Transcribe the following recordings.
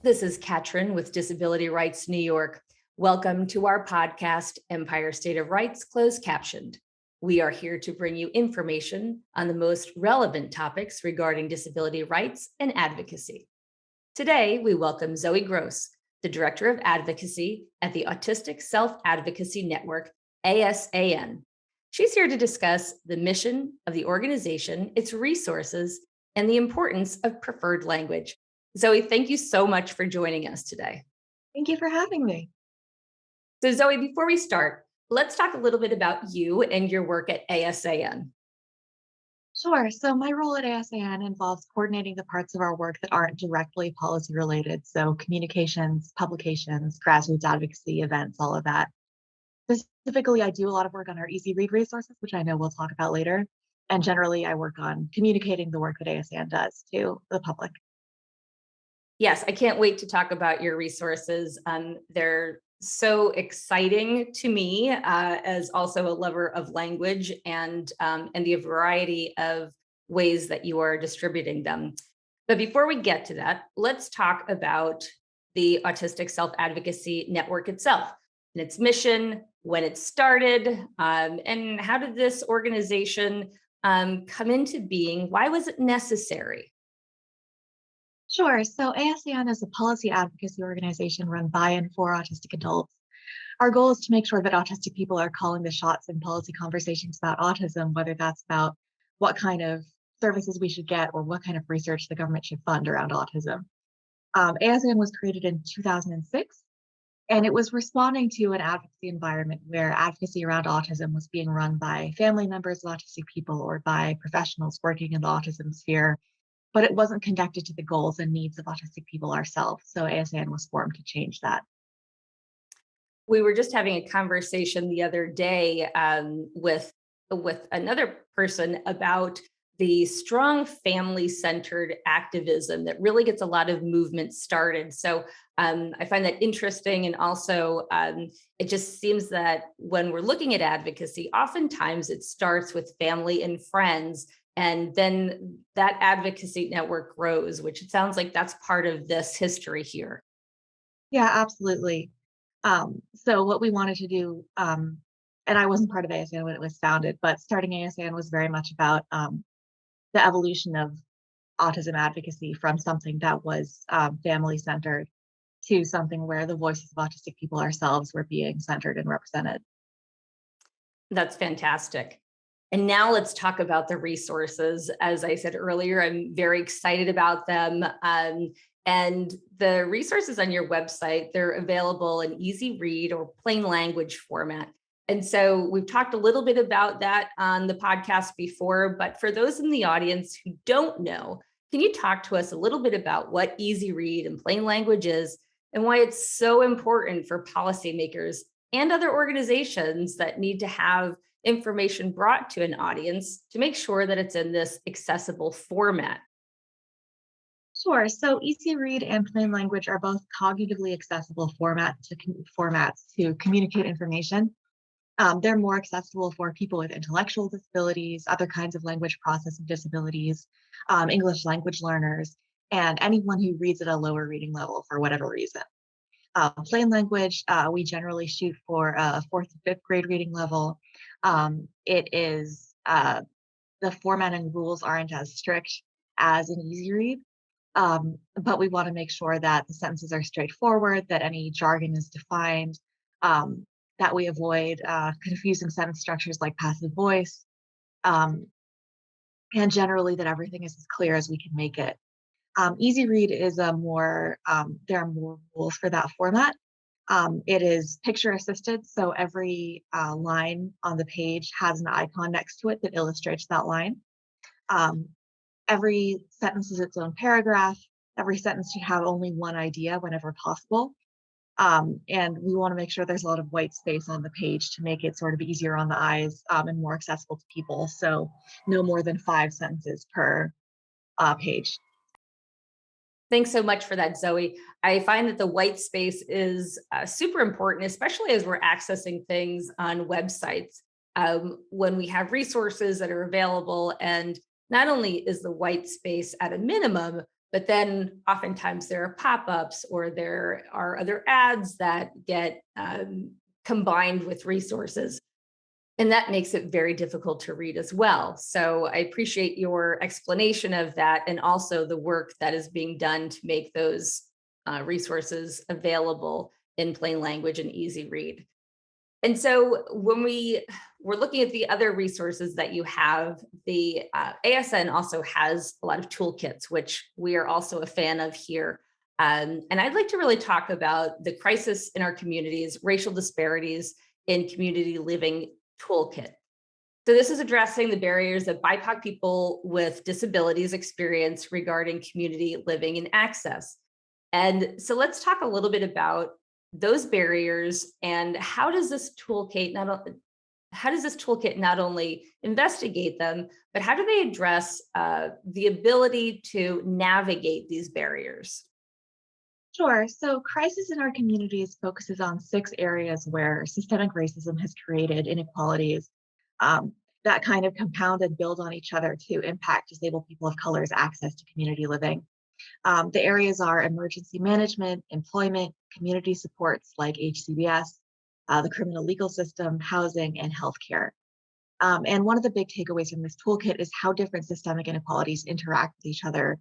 This is Katrin with Disability Rights New York. Welcome to our podcast, Empire State of Rights Closed Captioned. We are here to bring you information on the most relevant topics regarding disability rights and advocacy. Today, we welcome Zoe Gross, the Director of Advocacy at the Autistic Self-Advocacy Network, ASAN. She's here to discuss the mission of the organization, its resources, and the importance of preferred language. Zoe, thank you so much for joining us today. Thank you for having me. So Zoe, before we start, let's talk a little bit about you and your work at ASAN. Sure. So my role at ASAN involves coordinating the parts of our work that aren't directly policy related. So communications, publications, grassroots advocacy, events, all of that. Specifically, I do a lot of work on our Easy Read resources, which I know we'll talk about later. And generally, I work on communicating the work that ASAN does to the public. Yes, I can't wait to talk about your resources. They're so exciting to me as also a lover of language and the variety of ways that you are distributing them. But before we get to that, let's talk about the Autistic Self-Advocacy Network itself and its mission, when it started, and how did this organization come into being? Why was it necessary? Sure. So ASEAN is a policy advocacy organization run by and for autistic adults. Our goal is to make sure that autistic people are calling the shots in policy conversations about autism, whether that's about what kind of services we should get or what kind of research the government should fund around autism. ASEAN was created in 2006, and it was responding to an advocacy environment where advocacy around autism was being run by family members of autistic people or by professionals working in the autism sphere, but it wasn't connected to the goals and needs of autistic people ourselves. So ASAN was formed to change that. We were just having a conversation the other day with another person about the strong family-centered activism that really gets a lot of movement started. So I find that interesting, and also it just seems that when we're looking at advocacy, oftentimes it starts with family and friends, and then that advocacy network grows, which it sounds like that's part of this history here. Yeah, absolutely. So what we wanted to do, and I wasn't part of ASAN when it was founded, but starting ASAN was very much about the evolution of autism advocacy from something that was family centered to something where the voices of autistic people ourselves were being centered and represented. That's fantastic. And now let's talk about the resources. As I said earlier, I'm very excited about them. And the resources on your website, they're available in easy read or plain language format. And so we've talked a little bit about that on the podcast before, but for those in the audience who don't know, can you talk to us a little bit about what easy read and plain language is and why it's so important for policymakers and other organizations that need to have information brought to an audience to make sure that it's in this accessible format? Sure. So easy read and plain language are both cognitively accessible formats to communicate information. They're more accessible for people with intellectual disabilities, other kinds of language processing disabilities, English language learners, and anyone who reads at a lower reading level for whatever reason. Plain language, we generally shoot for a fourth to fifth grade reading level. It is the format and rules aren't as strict as an easy read, but we want to make sure that the sentences are straightforward, that any jargon is defined, that we avoid confusing sentence structures like passive voice, um, and generally that everything is as clear as we can make it. Easy read is there are more rules for that format. It is picture assisted, so every line on the page has an icon next to it that illustrates that line. Um, every sentence is its own paragraph. Every sentence should have only one idea whenever possible. And we want to make sure there's a lot of white space on the page to make it sort of easier on the eyes and more accessible to people. So no more than 5 sentences per page. Thanks so much for that, Zoe. I find that the white space is super important, especially as we're accessing things on websites. When we have resources that are available, and not only is the white space at a minimum, But then oftentimes there are pop-ups or there are other ads that get combined with resources. And that makes it very difficult to read as well. So I appreciate your explanation of that and also the work that is being done to make those resources available in plain language and easy read. And so when we're looking at the other resources that you have, the ASN also has a lot of toolkits, which we are also a fan of here. And I'd like to really talk about the crisis in our communities, racial disparities in community living toolkit. So this is addressing the barriers that BIPOC people with disabilities experience regarding community living and access. And so let's talk a little bit about those barriers and how does this toolkit not only investigate them, but how do they address the ability to navigate these barriers? Sure. So, crisis in our communities focuses on 6 areas where systemic racism has created inequalities um, that kind of compound and build on each other to impact disabled people of color's access to community living. The areas are emergency management, employment, community supports like HCBS, the criminal legal system, housing, and healthcare. And one of the big takeaways from this toolkit is how different systemic inequalities interact with each other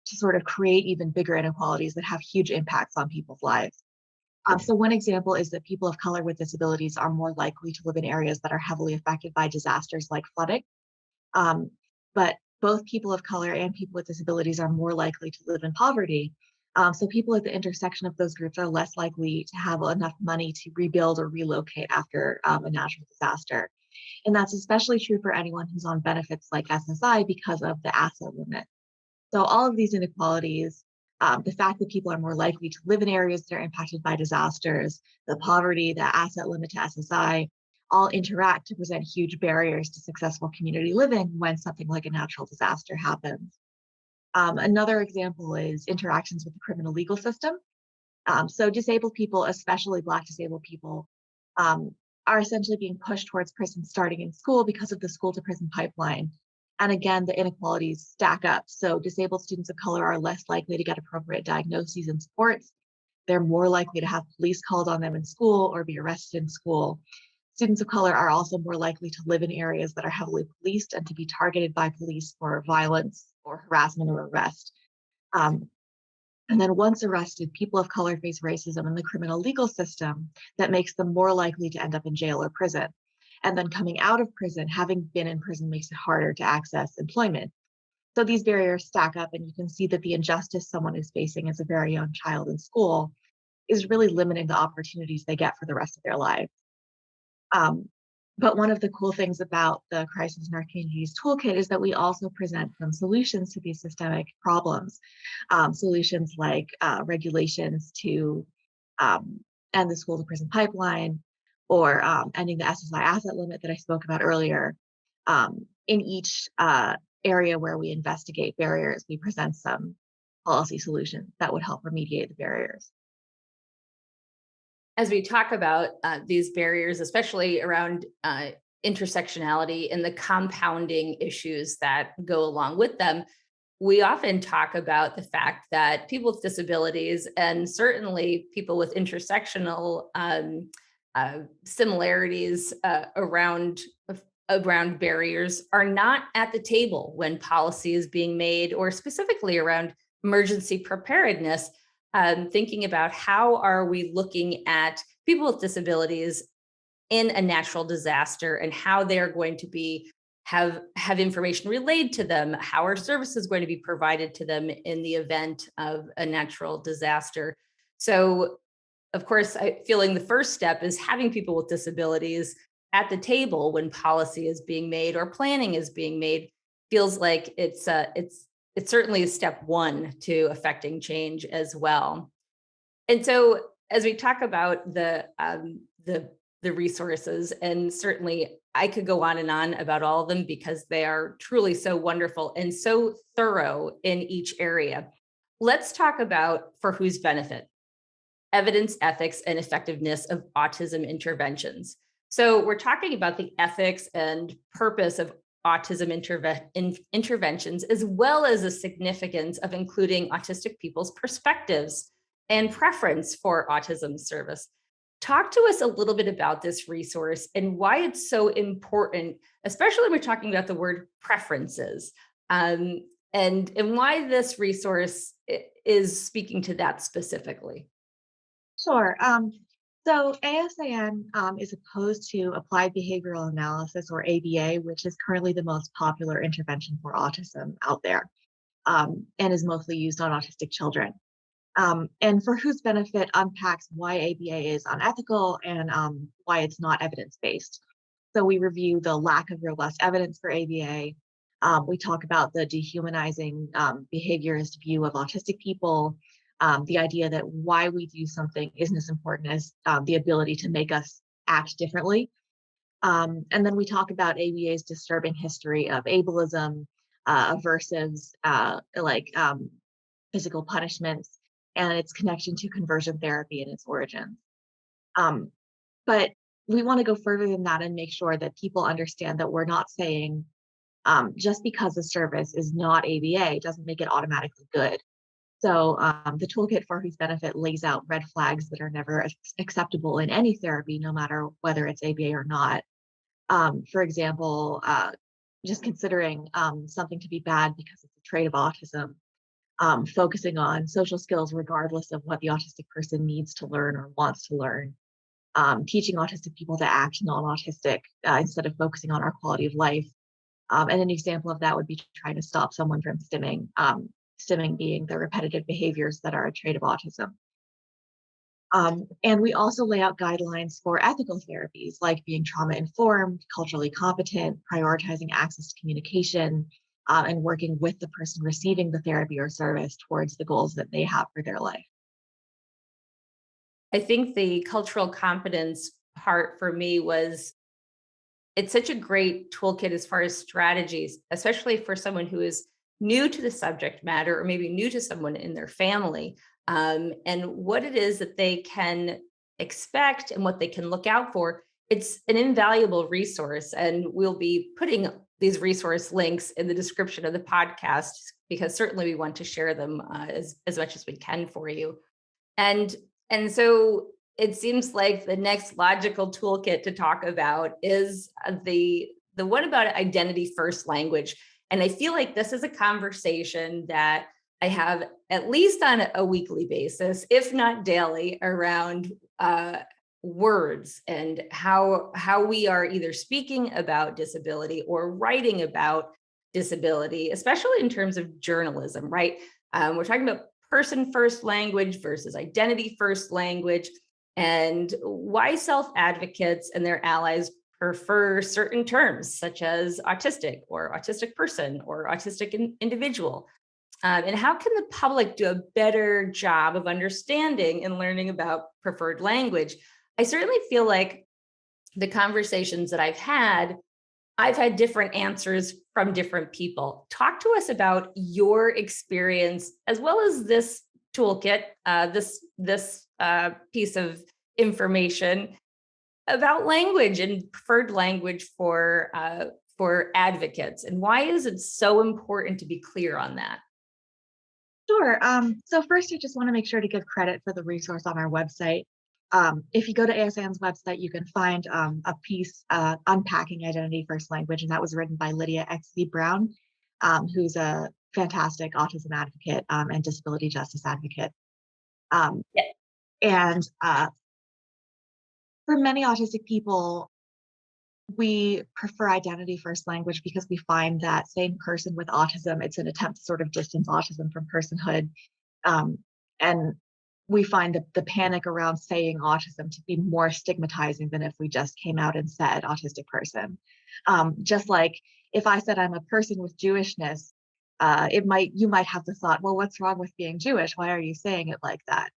to sort of create even bigger inequalities that have huge impacts on people's lives. So one example is that people of color with disabilities are more likely to live in areas that are heavily affected by disasters like flooding. Um, but both people of color and people with disabilities are more likely to live in poverty. So people at the intersection of those groups are less likely to have enough money to rebuild or relocate after a natural disaster. And that's especially true for anyone who's on benefits like SSI because of the asset limit. So all of these inequalities, the fact that people are more likely to live in areas that are impacted by disasters, the poverty, the asset limit to SSI, all interact to present huge barriers to successful community living when something like a natural disaster happens. Another example is interactions with the criminal legal system. So disabled people, especially Black disabled people, are essentially being pushed towards prison starting in school because of the school to prison pipeline. And again, the inequalities stack up. So disabled students of color are less likely to get appropriate diagnoses and supports. They're more likely to have police called on them in school or be arrested in school. Students of color are also more likely to live in areas that are heavily policed and to be targeted by police for violence or harassment or arrest. Um, and then once arrested, people of color face racism in the criminal legal system that makes them more likely to end up in jail or prison. And then coming out of prison, having been in prison makes it harder to access employment. So these barriers stack up, and you can see that the injustice someone is facing as a very young child in school is really limiting the opportunities they get for the rest of their lives. Um, but one of the cool things about the Crisis in Our Communities toolkit is that we also present some solutions to these systemic problems. Solutions like regulations to end the school to prison pipeline or ending the SSI asset limit that I spoke about earlier. In each area where we investigate barriers, we present some policy solutions that would help remediate the barriers. As we talk about these barriers, especially around intersectionality and the compounding issues that go along with them, we often talk about the fact that people with disabilities and certainly people with intersectional similarities around barriers are not at the table when policy is being made, or specifically around emergency preparedness, thinking about how are we looking at people with disabilities in a natural disaster and how they're going to be have information relayed to them, how are services going to be provided to them in the event of a natural disaster. So of course, feeling the first step is having people with disabilities at the table when policy is being made or planning is being made feels like it's certainly step one to affecting change as well. And so as we talk about the resources, and certainly I could go on and on about all of them because they are truly so wonderful and so thorough in each area. Let's talk about for whose benefit: evidence, ethics, and effectiveness of autism interventions. So we're talking about the ethics and purpose of autism interventions, as well as the significance of including autistic people's perspectives and preference for autism service. Talk to us a little bit about this resource and why it's so important, especially when we're talking about the word preferences, and why this resource is speaking to that specifically. Sure. So ASAN is opposed to applied behavioral analysis, or ABA, which is currently the most popular intervention for autism out there, and is mostly used on autistic children. And for whose benefit unpacks why ABA is unethical and why it's not evidence-based. So we review the lack of robust evidence for ABA. We talk about the dehumanizing behaviorist view of autistic people, the idea that why we do something isn't as important as the ability to make us act differently. And then we talk about ABA's disturbing history of ableism, aversives, physical punishments, and its connection to conversion therapy and its origins. But we want to go further than that and make sure that people understand that we're not saying just because a service is not ABA doesn't make it automatically good. So the toolkit for whose benefit lays out red flags that are never acceptable in any therapy, no matter whether it's ABA or not. For example, just considering something to be bad because it's a trait of autism, focusing on social skills regardless of what the autistic person needs to learn or wants to learn, teaching autistic people to act non-autistic instead of focusing on our quality of life. And an example of that would be trying to stop someone from stimming, stimming being the repetitive behaviors that are a trait of autism. And we also lay out guidelines for ethical therapies, like being trauma-informed, culturally competent, prioritizing access to communication, and working with the person receiving the therapy or service towards the goals that they have for their life. I think the cultural competence part for me was it's such a great toolkit as far as strategies, especially for someone who is new to the subject matter or maybe new to someone in their family, and what it is that they can expect and what they can look out for. It's an invaluable resource, and we'll be putting these resource links in the description of the podcast because certainly we want to share them as much as we can for you. And and so it seems like the next logical toolkit to talk about is the one about identity first language. And I feel like this is a conversation that I have at least on a weekly basis, if not daily, around words and how we are either speaking about disability or writing about disability, especially in terms of journalism, right? We're talking about person first language versus identity first language, and why self advocates and their allies prefer certain terms such as autistic or autistic person or autistic individual. And how can the public do a better job of understanding and learning about preferred language? I certainly feel like the conversations that I've had different answers from different people. Talk to us about your experience as well as this toolkit, this piece of information about language and preferred language for advocates, and why is it so important to be clear on that? Sure. So first, I just want to make sure to give credit for the resource on our website. If you go to ASAN's website, you can find a piece unpacking identity first language, and that was written by Lydia XZ Brown, who's a fantastic autism advocate and disability justice advocate. Yeah. And for many autistic people, we prefer identity first language because we find that saying person with autism, it's an attempt to sort of distance autism from personhood. And we find that the panic around saying autism to be more stigmatizing than if we just came out and said autistic person. Just like if I said I'm a person with Jewishness, you might have the thought, well, what's wrong with being Jewish? Why are you saying it like that?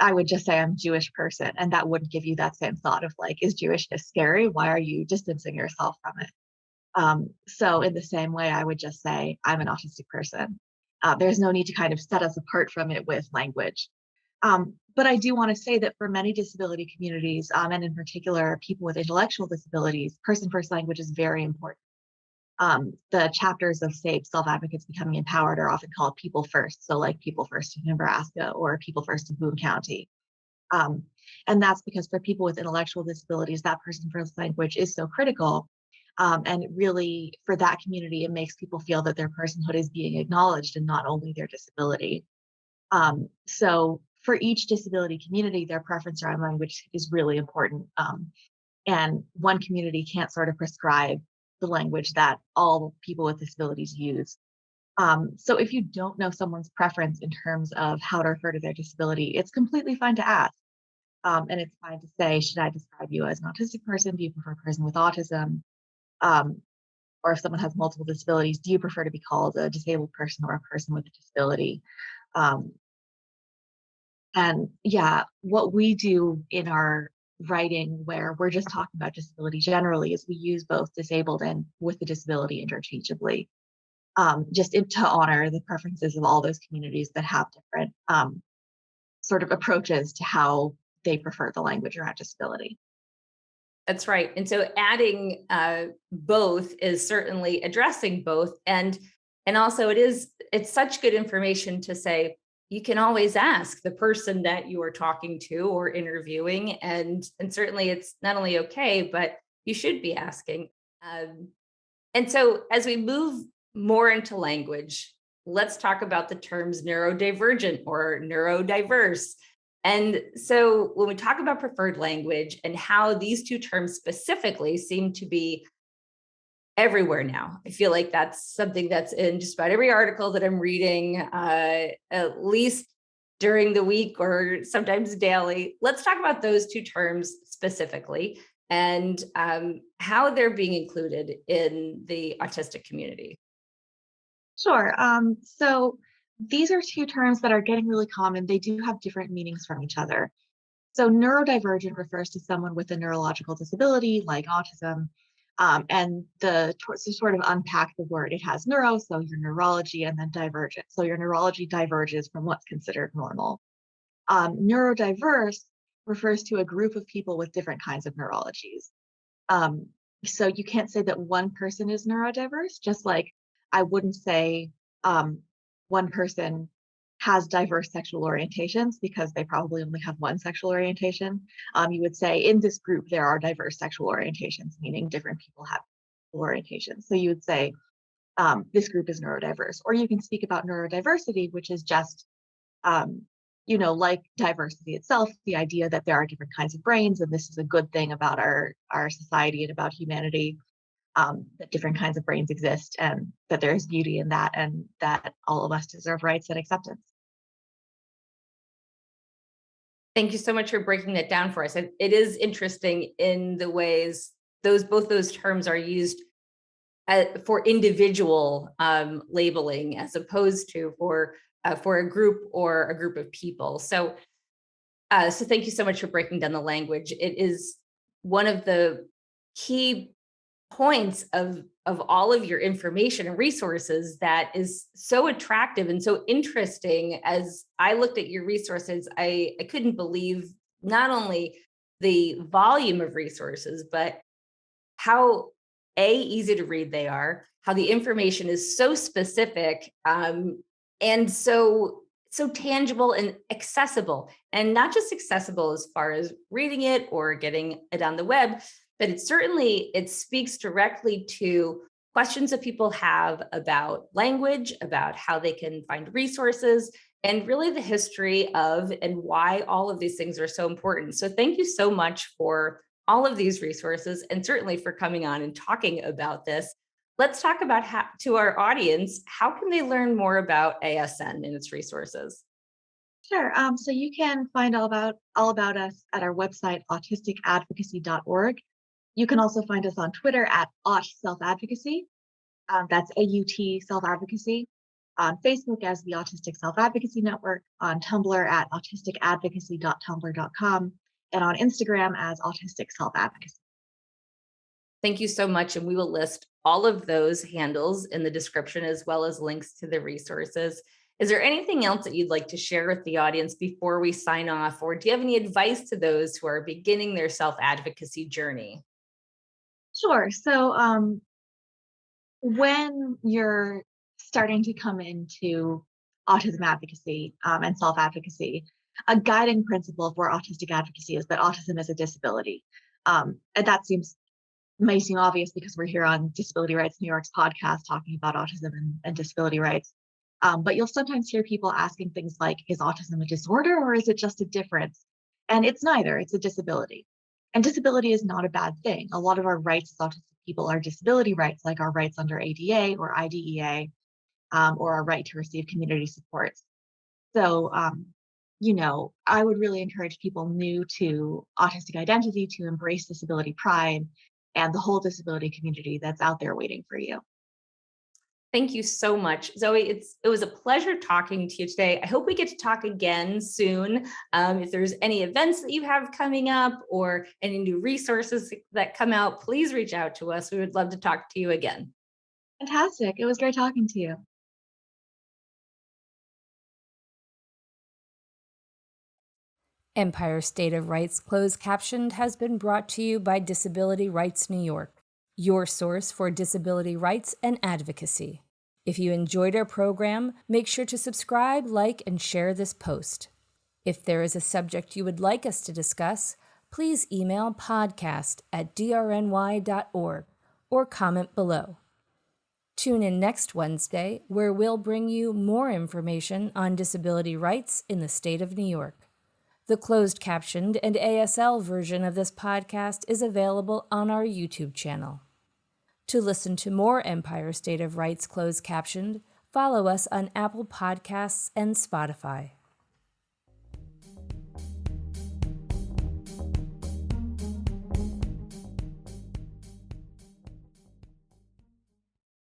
I would just say I'm a Jewish person, and that wouldn't give you that same thought of like, is Jewishness scary? Why are you distancing yourself from it? So in the same way, I would just say I'm an autistic person. There's no need to kind of set us apart from it with language. But I do want to say that for many disability communities, and in particular people with intellectual disabilities, person first language is very important. The chapters of, say, self-advocates becoming empowered are often called People First. So like People First in Nebraska or People First in Boone County. Um, and that's because for people with intellectual disabilities, that person first language is so critical. And really, for that community, it makes people feel that their personhood is being acknowledged and not only their disability. So for each disability community, their preference around language is really important. And one community can't sort of prescribe the language that all people with disabilities use. So if you don't know someone's preference in terms of how to refer to their disability, it's completely fine to ask. And it's fine to say, should I describe you as an autistic person? Do you prefer a person with autism? Um, or if someone has multiple disabilities, do you prefer to be called a disabled person or a person with a disability? Um, and yeah, what we do in our writing, where we're just talking about disability generally, is we use both disabled and with a disability interchangeably, to honor the preferences of all those communities that have different sort of approaches to how they prefer the language around disability. That's right. And so adding both is certainly addressing both. And also it's such good information to say, you can always ask the person that you are talking to or interviewing. And certainly it's not only okay, but you should be asking. Um, and so as we move more into language, let's talk about the terms neurodivergent or neurodiverse. And so when we talk about preferred language and how these two terms specifically seem to be everywhere now, I feel like that's something that's in just about every article that I'm reading, at least during the week or sometimes daily. Let's talk about those two terms specifically and how they're being included in the autistic community. Sure. So these are two terms that are getting really common. They do have different meanings from each other. So neurodivergent refers to someone with a neurological disability like autism. And to sort of unpack the word, it has neuro, so your neurology, and then divergent. So your neurology diverges from what's considered normal. Neurodiverse refers to a group of people with different kinds of neurologies. Um, so you can't say that one person is neurodiverse, just like I wouldn't say one person has diverse sexual orientations because they probably only have one sexual orientation. You would say in this group there are diverse sexual orientations, meaning different people have orientations. So you would say this group is neurodiverse, or you can speak about neurodiversity, which is just um, like diversity itself, the idea that there are different kinds of brains, and this is a good thing about our society and about humanity, that different kinds of brains exist, and that there's beauty in that, and that all of us deserve rights and acceptance. Thank you so much for breaking that down for us. It is interesting in the ways both those terms are used for individual labeling as opposed to for a group or a group of people. So thank you so much for breaking down the language. It is one of the key points of all of your information and resources that is so attractive and so interesting. As I looked at your resources, I couldn't believe not only the volume of resources, but how easy to read they are, how the information is so specific, and so tangible and accessible, and not just accessible as far as reading it or getting it on the web, but it speaks directly to questions that people have about language, about how they can find resources, and really the history of and why all of these things are so important. So thank you so much for all of these resources and certainly for coming on and talking about this. Let's talk about how, to our audience, how can they learn more about ASN and its resources? Sure. So you can find all about us at our website, autisticadvocacy.org. You can also find us on Twitter at Aut Self Advocacy. That's AUT Self Advocacy. On Facebook as the Autistic Self Advocacy Network. On Tumblr at autisticadvocacy.tumblr.com. And on Instagram as Autistic Self Advocacy. Thank you so much. And we will list all of those handles in the description as well as links to the resources. Is there anything else that you'd like to share with the audience before we sign off? Or do you have any advice to those who are beginning their self advocacy journey? Sure. So When you're starting to come into autism advocacy and self advocacy, a guiding principle for autistic advocacy is that autism is a disability. And that may seem obvious because we're here on Disability Rights New York's podcast talking about autism and disability rights. But you'll sometimes hear people asking things like, is autism a disorder or is it just a difference? And it's neither, it's a disability. And disability is not a bad thing. A lot of our rights as autistic people are disability rights, like our rights under ADA or IDEA, or our right to receive community supports. So, I would really encourage people new to autistic identity to embrace disability pride and the whole disability community that's out there waiting for you. Thank you so much, Zoe. It was a pleasure talking to you today. I hope we get to talk again soon. If there's any events that you have coming up or any new resources that come out, please reach out to us. We would love to talk to you again. Fantastic. It was great talking to you. Empire State of Rights Closed Captioned has been brought to you by Disability Rights New York, your source for disability rights and advocacy. If you enjoyed our program, make sure to subscribe, like, and share this post. If there is a subject you would like us to discuss, please email podcast@drny.org or comment below. Tune in next Wednesday, where we'll bring you more information on disability rights in the state of New York. The closed captioned and ASL version of this podcast is available on our YouTube channel. To listen to more Empire State of Rights closed captioned, follow us on Apple Podcasts and Spotify.